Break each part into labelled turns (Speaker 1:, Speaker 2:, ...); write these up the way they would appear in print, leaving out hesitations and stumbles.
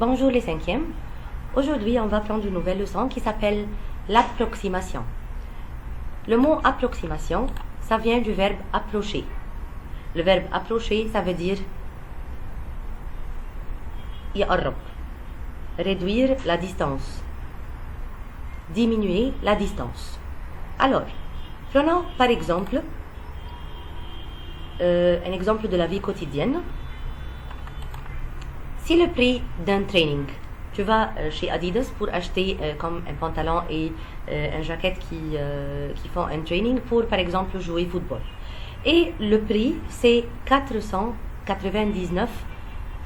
Speaker 1: Bonjour les cinquièmes. Aujourd'hui, on va prendre une nouvelle leçon qui s'appelle l'approximation. Le mot approximation, ça vient du verbe approcher. Le verbe approcher, ça veut dire يقرب, réduire la distance, diminuer la distance. Alors, prenons par exemple un exemple de la vie quotidienne. Si le prix d'un training, tu vas chez Adidas pour acheter comme un pantalon et une jaquette qui font un training pour par exemple jouer football. Et le prix c'est 499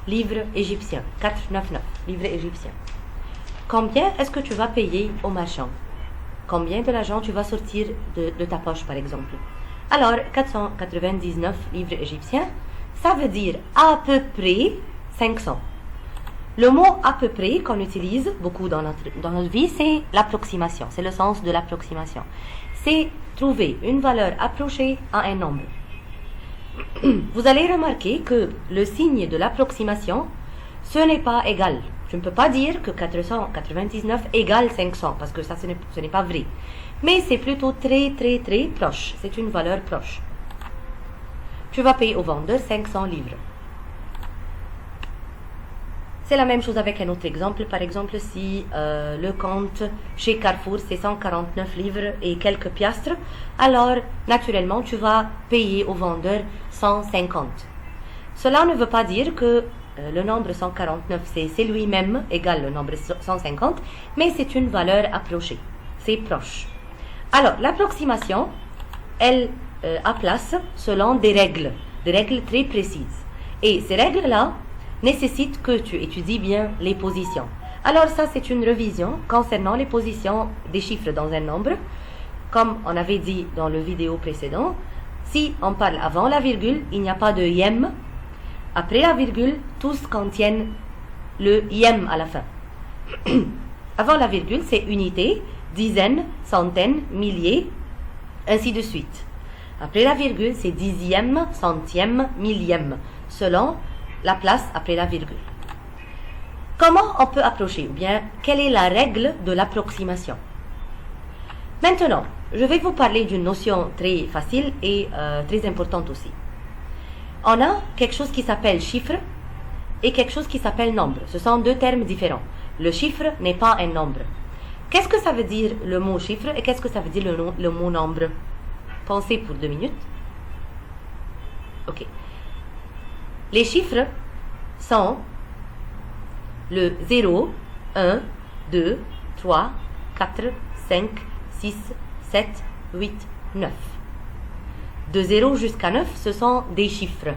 Speaker 1: livres égyptiens, 499 livres égyptiens. Combien est-ce que tu vas payer au marchand? Combien de l'argent tu vas sortir de ta poche par exemple? Alors 499 livres égyptiens, ça veut dire à peu près 500. Le mot à peu près qu'on utilise beaucoup dans notre vie, c'est l'approximation. C'est le sens de l'approximation. C'est trouver une valeur approchée à un nombre. Vous allez remarquer que le signe de l'approximation, ce n'est pas égal. Je ne peux pas dire que 499 égale 500 parce que ça, ce n'est pas vrai. Mais c'est plutôt très proche. C'est une valeur proche. Tu vas payer au vendeur 500 livres. C'est la même chose avec un autre exemple. Par exemple, si le compte chez Carrefour, c'est 149 livres et quelques piastres, alors, naturellement, tu vas payer au vendeur 150. Cela ne veut pas dire que le nombre 149, c'est lui-même égal le nombre 150, mais c'est une valeur approchée. C'est proche. Alors, l'approximation, elle a place selon des règles très précises. Et ces règles-là nécessite que tu étudies bien les positions. Alors ça, c'est une révision concernant les positions des chiffres dans un nombre. Comme on avait dit dans le vidéo précédent, si on parle avant la virgule, il n'y a pas de yem. Après la virgule, tous contiennent le yem à la fin. Avant la virgule, c'est unité, dizaines, centaines, milliers, ainsi de suite. Après la virgule, c'est dixième, centième, millième, selon la place après la virgule. Comment on peut approcher? Ou bien, quelle est la règle de l'approximation? Maintenant, je vais vous parler d'une notion très facile et très importante aussi. On a quelque chose qui s'appelle chiffre et quelque chose qui s'appelle nombre. Ce sont deux termes différents. Le chiffre n'est pas un nombre. Qu'est-ce que ça veut dire le mot chiffre et qu'est-ce que ça veut dire le mot nombre? Pensez pour 2 minutes. Ok. Les chiffres sont le 0, 1, 2, 3, 4, 5, 6, 7, 8, 9. De 0 jusqu'à 9, ce sont des chiffres.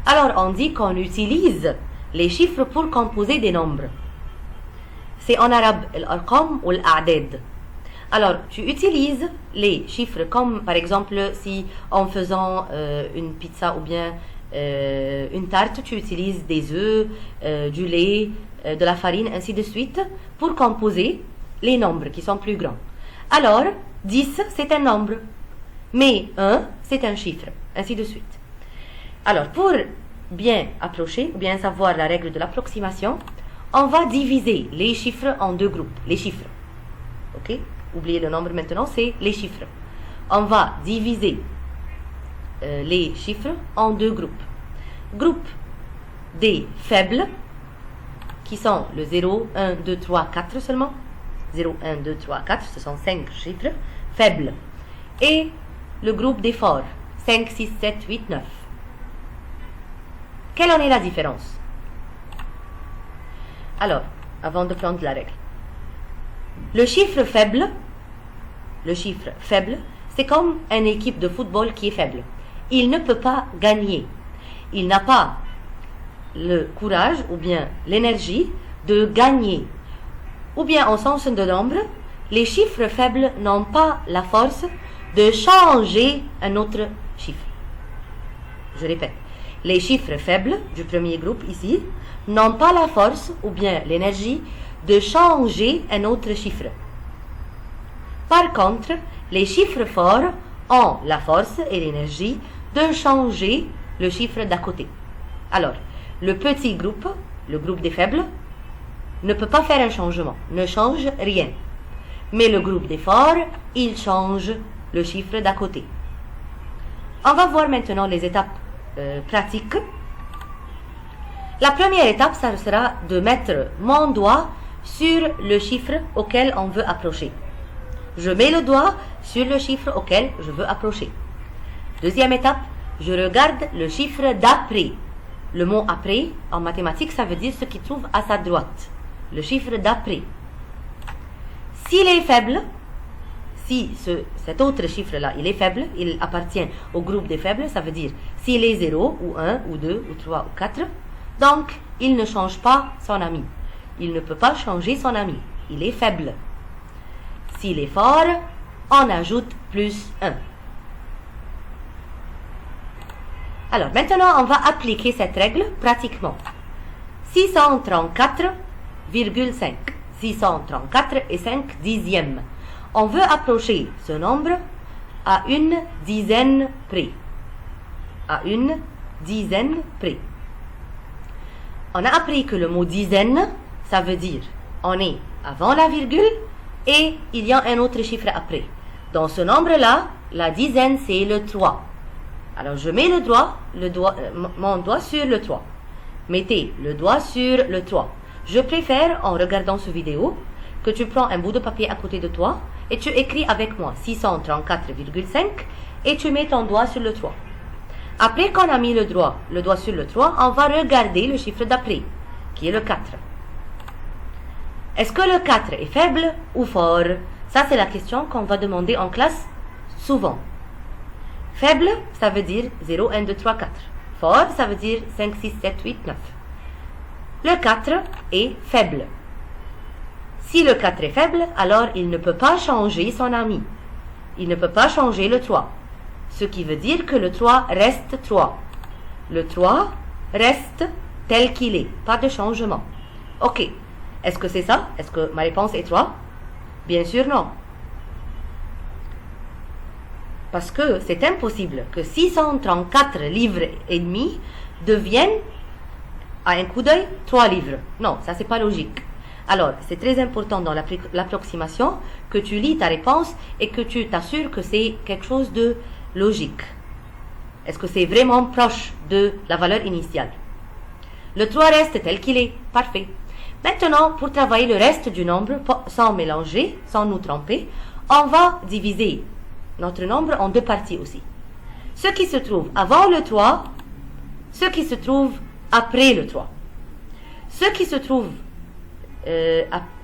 Speaker 1: Alors, on dit qu'on utilise les chiffres pour composer des nombres. C'est en arabe, al-arqam ou al-a'dad. Alors, tu utilises les chiffres comme, par exemple, si en faisant une pizza ou bien une tarte, tu utilises des œufs, du lait, de la farine, ainsi de suite, pour composer les nombres qui sont plus grands. Alors, 10, c'est un nombre, mais 1, c'est un chiffre, ainsi de suite. Alors, pour bien approcher, ou bien savoir la règle de l'approximation, on va diviser les chiffres en deux groupes. Les chiffres. Ok? Oubliez le nombre maintenant, c'est les chiffres. On va diviser les chiffres en deux groupes. Groupe des faibles, qui sont le 0, 1, 2, 3, 4 seulement. 0, 1, 2, 3, 4, ce sont 5 chiffres faibles. Et le groupe des forts, 5, 6, 7, 8, 9. Quelle en est la différence? Alors, avant de prendre la règle. Le chiffre faible, c'est comme une équipe de football qui est faible. Il ne peut pas gagner. Il n'a pas le courage ou bien l'énergie de gagner. Ou bien en sens de nombre, les chiffres faibles n'ont pas la force de changer un autre chiffre. Je répète, les chiffres faibles du premier groupe ici n'ont pas la force ou bien l'énergie de changer un autre chiffre. Par contre, les chiffres forts ont la force et l'énergie de changer le chiffre d'à côté. Alors, le petit groupe, le groupe des faibles, ne peut pas faire un changement, ne change rien. Mais le groupe des forts, il change le chiffre d'à côté. On va voir maintenant les étapes pratiques. La première étape, ça sera de mettre mon doigt sur le chiffre auquel on veut approcher. Je mets le doigt sur le chiffre auquel je veux approcher. Deuxième étape, je regarde le chiffre d'après. Le mot après, en mathématiques, ça veut dire ce qui trouve à sa droite. Le chiffre d'après. S'il est faible, si cet autre chiffre-là, il est faible, il appartient au groupe des faibles, ça veut dire s'il est 0, ou 1, ou 2, ou 3, ou 4, donc il ne change pas son ami. Il ne peut pas changer son ami. Il est faible. S'il est fort, on ajoute plus 1. Alors, maintenant, on va appliquer cette règle pratiquement. 634,5. 634 et 5 dixièmes. On veut approcher ce nombre à une dizaine près. À une dizaine près. On a appris que le mot dizaine, ça veut dire on est avant la virgule et il y a un autre chiffre après. Dans ce nombre-là, la dizaine, c'est le 3. Alors, je mets mon doigt sur le 3. Mettez le doigt sur le 3. Je préfère, en regardant cette vidéo, que tu prends un bout de papier à côté de toi et tu écris avec moi 634,5 et tu mets ton doigt sur le 3. Après qu'on a mis le doigt sur le 3, on va regarder le chiffre d'après, qui est le 4. Est-ce que le 4 est faible ou fort? Ça, c'est la question qu'on va demander en classe souvent. Faible, ça veut dire 0, 1, 2, 3, 4. Fort, ça veut dire 5, 6, 7, 8, 9. Le 4 est faible. Si le 4 est faible, alors il ne peut pas changer son ami. Il ne peut pas changer le 3. Ce qui veut dire que le 3 reste 3. Le 3 reste tel qu'il est. Pas de changement. Ok. Est-ce que c'est ça? Est-ce que ma réponse est 3? Bien sûr non. Parce que c'est impossible que 634 livres et demi deviennent, à un coup d'œil, 3 livres. Non, ça c'est pas logique. Alors, c'est très important dans l'approximation que tu lis ta réponse et que tu t'assures que c'est quelque chose de logique. Est-ce que c'est vraiment proche de la valeur initiale? Le 3 reste tel qu'il est. Parfait. Maintenant, pour travailler le reste du nombre, sans mélanger, sans nous tromper, on va diviser notre nombre en deux parties aussi. Ce qui se trouve avant le 3, ce qui se trouve après le 3. Ce qui se trouve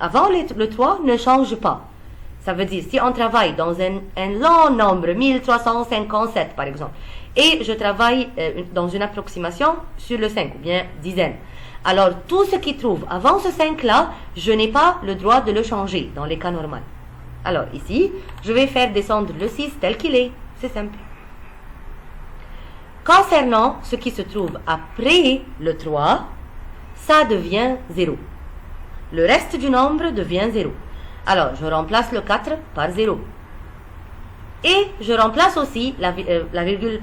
Speaker 1: avant le 3 ne change pas. Ça veut dire, si on travaille dans un long nombre, 1357 par exemple, et je travaille dans une approximation sur le 5, ou bien dizaine, alors tout ce qui trouve avant ce 5-là, je n'ai pas le droit de le changer dans les cas normaux. Alors ici, je vais faire descendre le 6 tel qu'il est. C'est simple. Concernant ce qui se trouve après le 3, ça devient 0. Le reste du nombre devient 0. Alors, je remplace le 4 par 0. Et je remplace aussi la virgule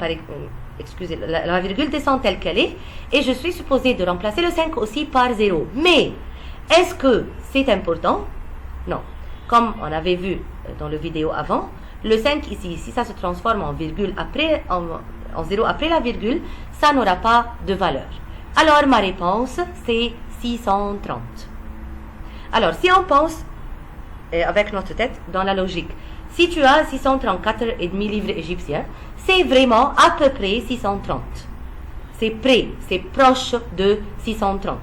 Speaker 1: la virgule descend telle qu'elle est. Et je suis supposé de remplacer le 5 aussi par 0. Mais, est-ce que c'est important? Non. Comme on avait vu dans la vidéo avant, le 5 ici, si ça se transforme en virgule après, en 0 après la virgule, ça n'aura pas de valeur. Alors, ma réponse, c'est 630. Alors, si on pense avec notre tête dans la logique, si tu as 634,5 livres égyptiens, c'est vraiment à peu près 630. C'est près, c'est proche de 630.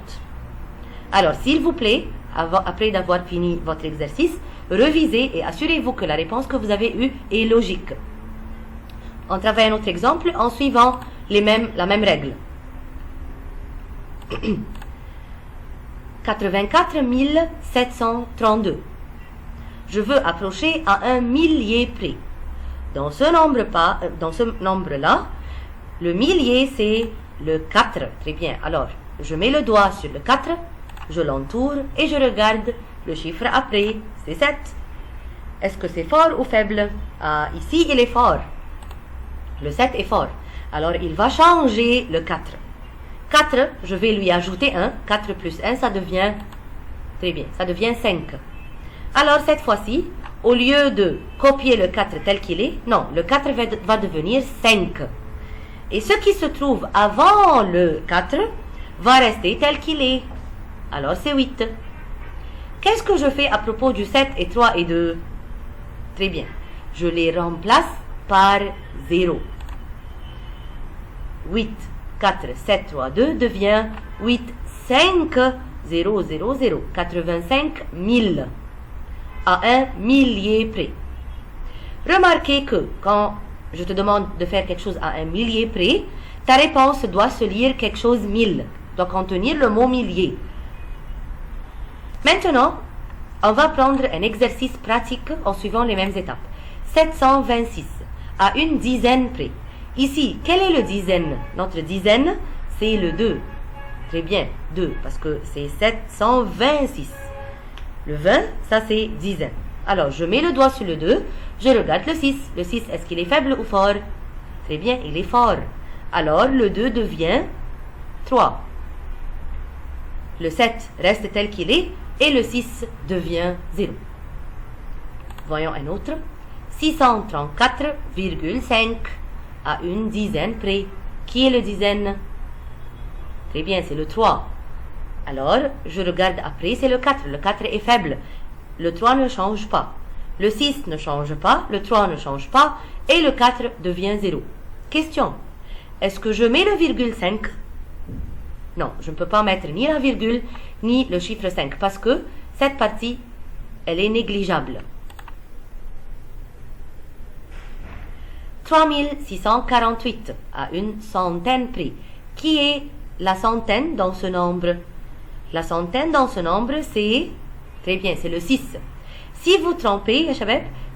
Speaker 1: Alors, s'il vous plaît, après d'avoir fini votre exercice, revisez et assurez-vous que la réponse que vous avez eue est logique. On travaille un autre exemple en suivant la même règle. 84 732. Je veux approcher à un millier près. Dans ce nombre-là, le millier, c'est le 4. Très bien. Alors, je mets le doigt sur le 4, je l'entoure et je regarde le chiffre après. C'est 7. Est-ce que c'est fort ou faible? Ah, ici, il est fort. Le 7 est fort. Alors, il va changer le 4. 4, je vais lui ajouter 1. 4 plus 1, ça devient Très bien, ça devient 5. Alors cette fois-ci, au lieu de copier le 4 tel qu'il est, non, le 4 va devenir 5. Et ce qui se trouve avant le 4 va rester tel qu'il est. Alors c'est 8. Qu'est-ce que je fais à propos du 7 et 3 et 2? Très bien. Je les remplace par 0. 8, 4, 7, 3, 2 devient 8, 5, 0, 0, 0. 85 000. À un millier près. Remarquez que quand je te demande de faire quelque chose à un millier près, ta réponse doit se lire quelque chose 1000, doit contenir le mot millier. Maintenant, on va prendre un exercice pratique en suivant les mêmes étapes. 726, à une dizaine près. Ici, quel est le dizaine? Notre dizaine, c'est le 2. Très bien, 2, parce que c'est 726. Le 20, ça c'est dizaine. Alors, je mets le doigt sur le 2, je regarde le 6. Le 6, est-ce qu'il est faible ou fort? Très bien, il est fort. Alors, le 2 devient 3. Le 7 reste tel qu'il est et le 6 devient 0. Voyons un autre. 634,5 à une dizaine près. Qui est le dizaine? Très bien, c'est le 3. Alors, je regarde après, c'est le 4. Le 4 est faible. Le 3 ne change pas. Le 6 ne change pas. Le 3 ne change pas. Et le 4 devient 0. Question. Est-ce que je mets le virgule 5? Non, je ne peux pas mettre ni la virgule, ni le chiffre 5. Parce que cette partie, elle est négligeable. 3648 à une centaine près. Qui est la centaine dans ce nombre? La centaine dans ce nombre, c'est... Très bien, c'est le 6. Si vous trompez,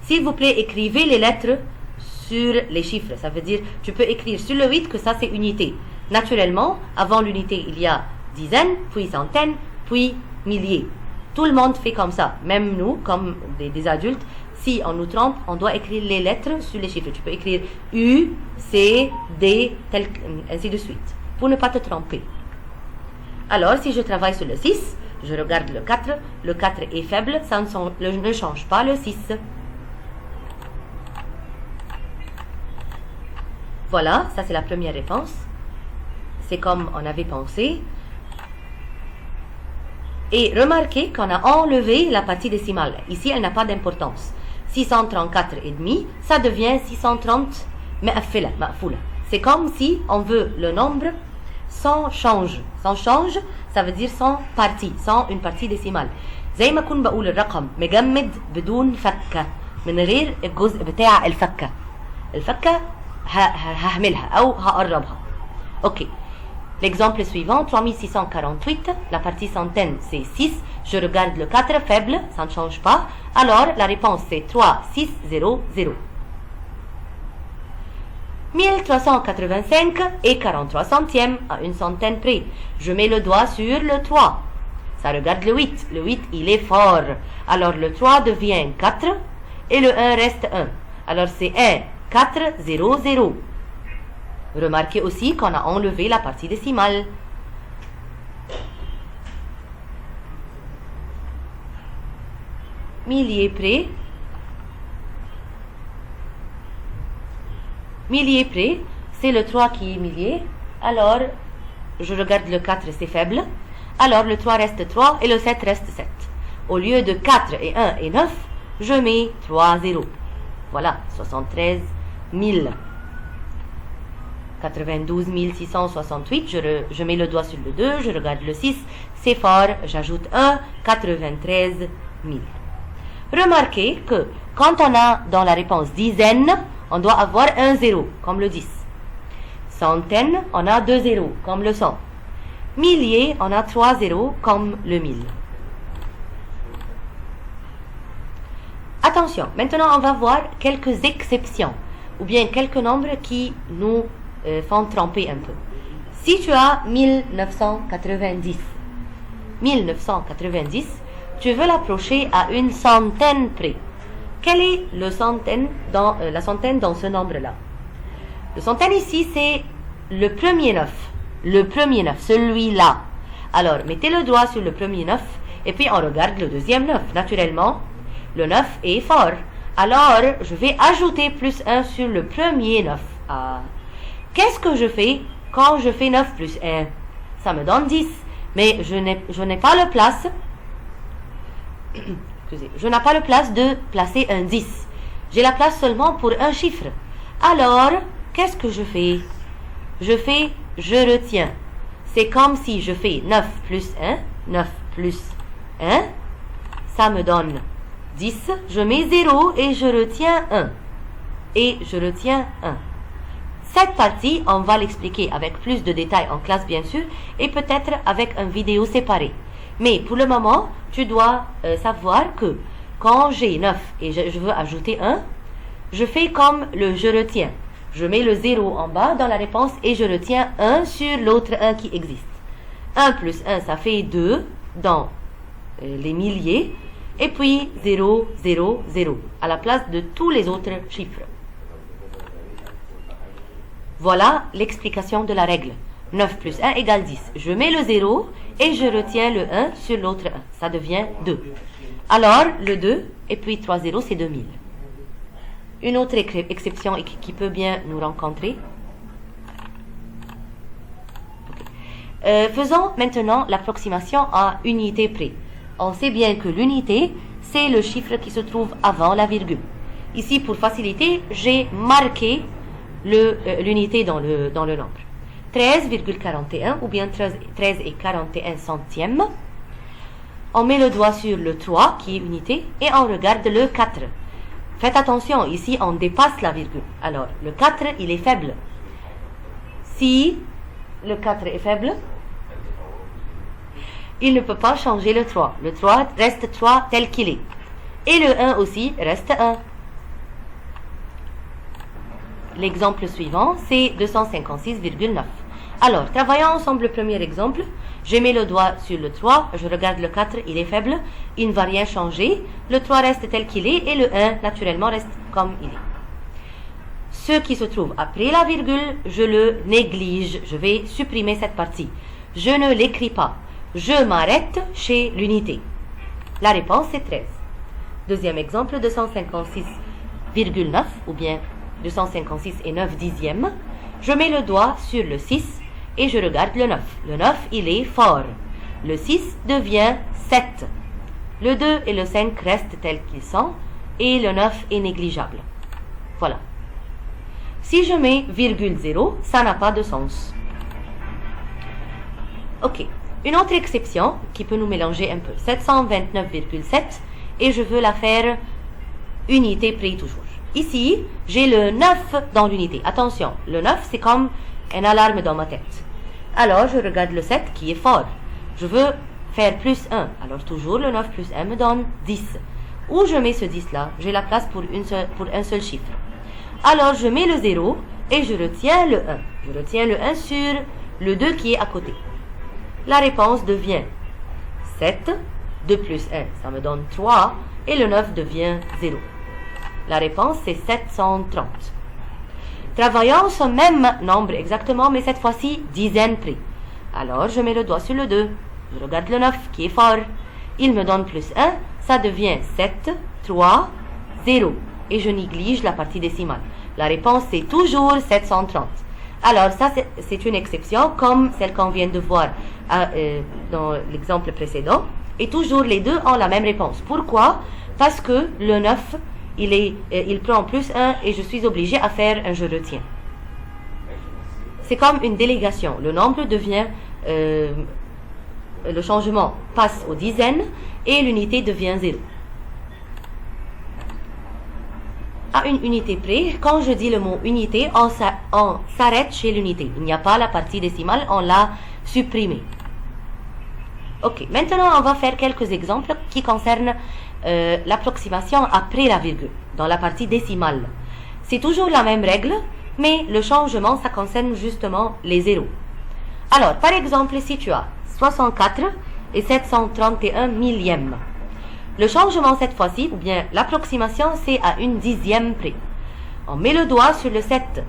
Speaker 1: s'il vous plaît, écrivez les lettres sur les chiffres. Ça veut dire, tu peux écrire sur le 8 que ça c'est unité. Naturellement, avant l'unité, il y a dizaines, puis centaines, puis milliers. Tout le monde fait comme ça. Même nous, comme des adultes, si on nous trompe, on doit écrire les lettres sur les chiffres. Tu peux écrire U, C, D, ainsi de suite, pour ne pas te tromper. Alors, si je travaille sur le 6, je regarde le 4. Le 4 est faible, ça ne change pas le 6. Voilà, ça c'est la première réponse. C'est comme on avait pensé. Et remarquez qu'on a enlevé la partie décimale. Ici, elle n'a pas d'importance. 634,5, ça devient 630 ma'foula. C'est comme si on veut le nombre sans change. Sans change, ça veut dire sans partie, sans une partie décimale. زي ما كنت بقول الرقم مجمد بدون فكة من غير الجزء بتاع الفكة. الفكة هعملها أو هقربها. Ok. L'exemple suivant, 3648, la partie centaine c'est 6. Je regarde le 4 faible, ça ne change pas. Alors la réponse c'est 3, 6, 0, 0. 1385 et 43 centièmes à une centaine près. Je mets le doigt sur le 3. Ça regarde le 8. Le 8, il est fort. Alors le 3 devient 4 et le 1 reste 1. Alors c'est 1, 4, 0, 0. Remarquez aussi qu'on a enlevé la partie décimale. Millier près. Millier près, c'est le 3 qui est millier. Alors, je regarde le 4, c'est faible. Alors, le 3 reste 3 et le 7 reste 7. Au lieu de 4 et 1 et 9, je mets 3 0. Voilà, 73 000. 92 668, je mets le doigt sur le 2, je regarde le 6, c'est fort, j'ajoute 1, 93 000. Remarquez que quand on a dans la réponse dizaine, on doit avoir un 0, comme le 10. Centaine, on a 2 0, comme le 100. Millier, on a 3 0, comme le 1000. Attention, maintenant on va voir quelques exceptions, ou bien quelques nombres qui nous font tromper un peu. Si tu as 1990, tu veux l'approcher à une centaine près. Quelle est la centaine dans ce nombre-là? Le centaine ici, c'est le premier 9. Le premier 9, celui-là. Alors, mettez le doigt sur le premier 9 Et puis on regarde le deuxième 9. Naturellement, le 9 est fort. Alors, je vais ajouter plus 1 sur le premier 9. Qu'est-ce que je fais quand je fais 9 plus 1? Ça me donne 10. Mais je n'ai pas le place. Excusez, je n'ai pas le place de placer un 10. J'ai la place seulement pour un chiffre. Alors, qu'est-ce que je fais? Je retiens. C'est comme si je fais 9 plus 1, 9 plus 1, ça me donne 10, je mets 0 et je retiens 1. Et je retiens 1. Cette partie, on va l'expliquer avec plus de détails en classe bien sûr, et peut-être avec une vidéo séparée. Mais pour le moment, tu dois savoir que quand j'ai 9 et je veux ajouter 1, je fais comme le je retiens. Je mets le 0 en bas dans la réponse et je retiens 1 sur l'autre 1 qui existe. 1 plus 1, ça fait 2 dans les milliers. Et puis 0, 0, 0 à la place de tous les autres chiffres. Voilà l'explication de la règle. 9 plus 1 égale 10. Je mets le 0 et je retiens le 1 sur l'autre 1. Ça devient 2. Alors, le 2 et puis 3 0, c'est 2000. Une autre exception qui peut bien nous rencontrer. Faisons maintenant l'approximation à unité près. On sait bien que l'unité, c'est le chiffre qui se trouve avant la virgule. Ici, pour faciliter, j'ai marqué l'unité dans le nombre. 13,41 ou bien 13 et 41 centièmes. On met le doigt sur le 3 qui est unité et on regarde le 4. Faites attention, ici on dépasse la virgule. Alors, le 4, il est faible. Si le 4 est faible, il ne peut pas changer le 3. Le 3 reste 3 tel qu'il est. Et le 1 aussi reste 1. L'exemple suivant, c'est 256,9. Alors, travaillons ensemble le premier exemple. Je mets le doigt sur le 3, je regarde le 4, il est faible, il ne va rien changer. Le 3 reste tel qu'il est et le 1, naturellement, reste comme il est. Ce qui se trouve après la virgule, je le néglige. Je vais supprimer cette partie. Je ne l'écris pas. Je m'arrête chez l'unité. La réponse est 13. Deuxième exemple, 256,9 ou bien 256 et 9 dixièmes. Je mets le doigt sur le 6 et je regarde le 9. Le 9, il est fort. Le 6 devient 7. Le 2 et le 5 restent tels qu'ils sont et le 9 est négligeable. Voilà. Si je mets virgule 0, ça n'a pas de sens. Ok. Une autre exception qui peut nous mélanger un peu. 729,7 et je veux la faire unité près toujours. Ici, j'ai le 9 dans l'unité. Attention, le 9, c'est comme une alarme dans ma tête. Alors, je regarde le 7 qui est fort. Je veux faire plus 1. Alors, toujours, le 9 plus 1 me donne 10. Où je mets ce 10-là? J'ai la place pour un seul chiffre. Alors, je mets le 0 et je retiens le 1. Je retiens le 1 sur le 2 qui est à côté. La réponse devient 7. 2 plus 1, ça me donne 3. Et le 9 devient 0. La réponse, c'est 730. Travaillons ce même nombre exactement, mais cette fois-ci, dizaines près. Alors, je mets le doigt sur le 2. Je regarde le 9 qui est fort. Il me donne plus 1. Ça devient 7, 3, 0. Et je néglige la partie décimale. La réponse, c'est toujours 730. Alors, ça, c'est une exception, comme celle qu'on vient de voir dans l'exemple précédent. Et toujours, les deux ont la même réponse. Pourquoi? Parce que le 9, il prend plus 1 et je suis obligé à faire un je retiens. C'est comme une délégation. Le nombre devient... le changement passe aux dizaines et l'unité devient 0. À une unité près, quand je dis le mot unité, on s'arrête chez l'unité. Il n'y a pas la partie décimale, on l'a supprimée. Ok, maintenant on va faire quelques exemples qui concernent l'approximation après la virgule, dans la partie décimale. C'est toujours la même règle, mais le changement, ça concerne justement les zéros. Alors, par exemple, si tu as 64 et 731 millièmes, le changement cette fois-ci, ou bien l'approximation, c'est à une dixième près. On met le doigt sur le 7.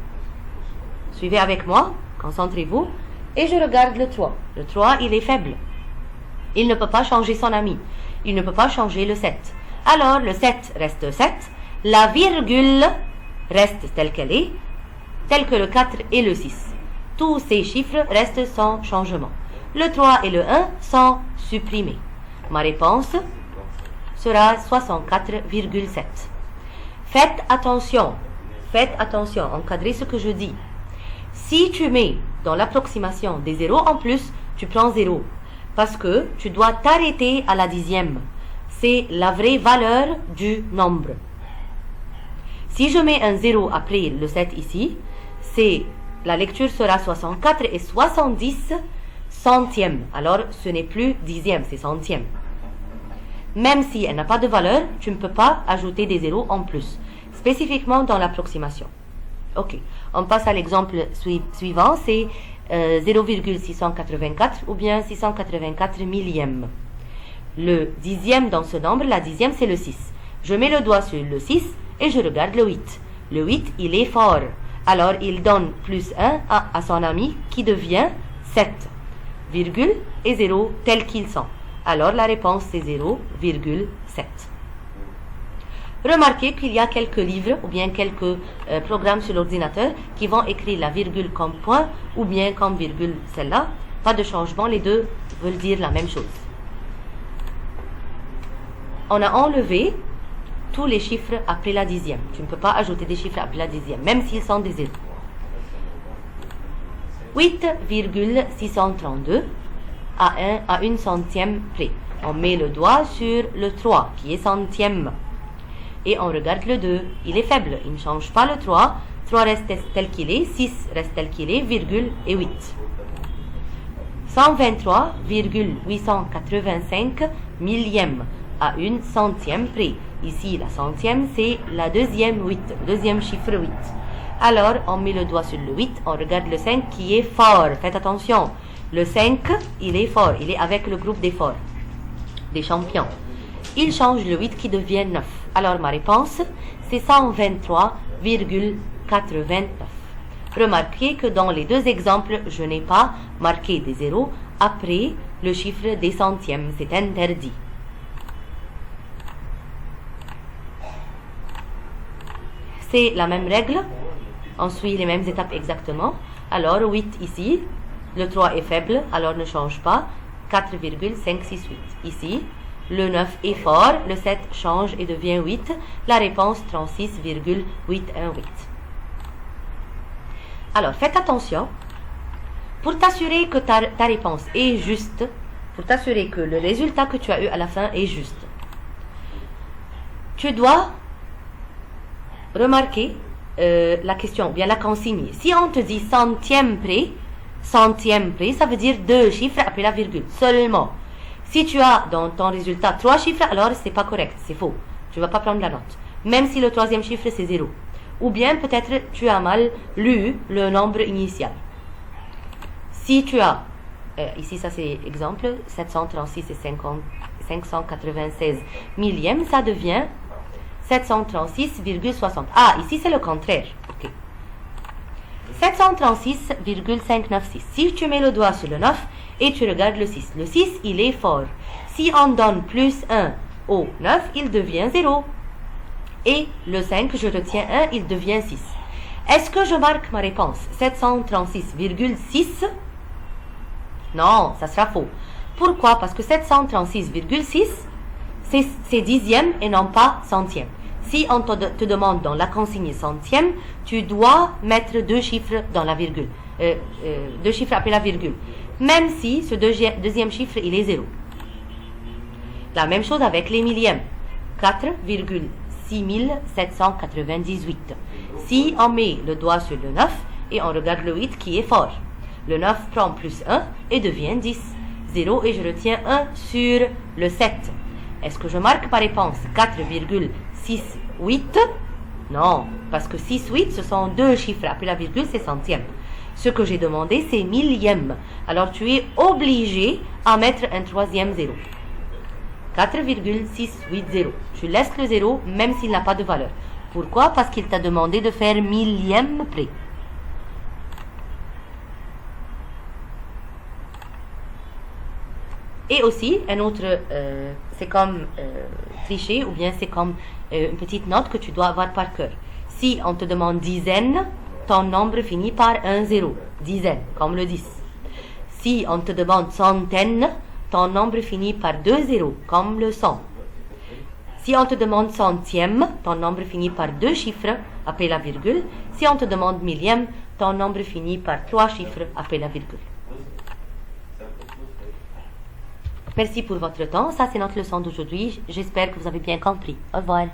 Speaker 1: Suivez avec moi, concentrez-vous, et je regarde le 3. Le 3, il est faible. Il ne peut pas changer son ami. Il ne peut pas changer le 7. Alors, le 7 reste 7. La virgule reste telle qu'elle est, telle que le 4 et le 6. Tous ces chiffres restent sans changement. Le 3 et le 1 sont supprimés. Ma réponse sera 64,7. Faites attention, encadrez ce que je dis. Si tu mets dans l'approximation des zéros en plus, tu prends 0. Parce que tu dois t'arrêter à la dixième. C'est la vraie valeur du nombre. Si je mets un 0 après le 7 ici, la lecture sera 64 et 70 centièmes. Alors ce n'est plus dixième, c'est centième. Même si elle n'a pas de valeur, tu ne peux pas ajouter des zéros en plus, spécifiquement dans l'approximation. Ok, on passe à l'exemple suivant, c'est 0,684 ou bien 684 millièmes. Le dixième dans ce nombre, la dixième c'est le 6. Je mets le doigt sur le 6 et je regarde le 8. Le 8, il est fort. Alors il donne plus 1 à son ami qui devient 7, virgule et 0 tels qu'ils sont. Alors la réponse c'est 0,7. Remarquez qu'il y a quelques livres ou bien quelques programmes sur l'ordinateur qui vont écrire la virgule comme point ou bien comme virgule celle-là. Pas de changement, les deux veulent dire la même chose. On a enlevé tous les chiffres après la dixième. Tu ne peux pas ajouter des chiffres après la dixième, même s'ils sont des zéros. 8,632 à une centième près. On met le doigt sur le 3 qui est centième. Et on regarde le 2. Il est faible. Il ne change pas le 3. 3 reste tel qu'il est. 6 reste tel qu'il est. Virgule et 8. 123,885 millièmes à une centième près. Ici, la centième, c'est la deuxième 8. Deuxième chiffre 8. Alors, on met le doigt sur le 8. On regarde le 5 qui est fort. Faites attention. Le 5, il est fort. Il est avec le groupe des forts. Des champions. Il change le 8 qui devient 9. Alors ma réponse, c'est 123,89. Remarquez que dans les deux exemples, je n'ai pas marqué des zéros après le chiffre des centièmes. C'est interdit. C'est la même règle. On suit les mêmes étapes exactement. Alors 8 ici. Le 3 est faible, alors ne change pas. 4,568. Ici. Le 9 est fort, le 7 change et devient 8. La réponse 36,818. Alors, faites attention. Pour t'assurer que ta réponse est juste, pour t'assurer que le résultat que tu as eu à la fin est juste, tu dois remarquer la question, bien la consigne. Si on te dit centième près, ça veut dire 2 chiffres après la virgule, seulement. Si tu as dans ton résultat 3 chiffres, alors c'est pas correct, c'est faux. Tu ne vas pas prendre la note. Même si le troisième chiffre c'est 0. Ou bien peut-être tu as mal lu le nombre initial. Si tu as, ici ça c'est exemple, 736 et 596 millièmes, ça devient 736,60. Ah, ici c'est le contraire. Ok. 736,596. Si tu mets le doigt sur le 9, et tu regardes le 6. Le 6, il est fort. Si on donne plus 1 au 9, il devient 0. Et le 5, je retiens 1, il devient 6. Est-ce que je marque ma réponse 736,6? Non, ça sera faux. Pourquoi? Parce que 736,6, c'est dixième et non pas centième. Si on te demande dans la consigne centième, tu dois mettre 2 chiffres dans la virgule. 2 chiffres après la virgule. Même si ce deuxième chiffre, il est 0. La même chose avec les millièmes. 4,6798. Si on met le doigt sur le 9 et on regarde le 8 qui est fort. Le 9 prend plus 1 et devient 10. 0 et je retiens 1 sur le 7. Est-ce que je marque ma réponse 4,68? Non, parce que 6, 8, ce sont 2 chiffres. Après la virgule, c'est centième. Ce que j'ai demandé, c'est millième. Alors, tu es obligé à mettre un troisième 0. 4,680. Tu laisses le 0, même s'il n'a pas de valeur. Pourquoi? Parce qu'il t'a demandé de faire millième près. Et aussi, un autre, c'est comme tricher ou bien c'est comme une petite note que tu dois avoir par cœur. Si on te demande dizaine, ton nombre finit par un zéro. Dizaine, comme le 10. Si on te demande centaine, ton nombre finit par deux zéros, comme le 100. Si on te demande centième, ton nombre finit par deux chiffres, après la virgule. Si on te demande millième, ton nombre finit par trois chiffres, après la virgule. Merci pour votre temps. Ça, c'est notre leçon d'aujourd'hui. J'espère que vous avez bien compris. Au revoir.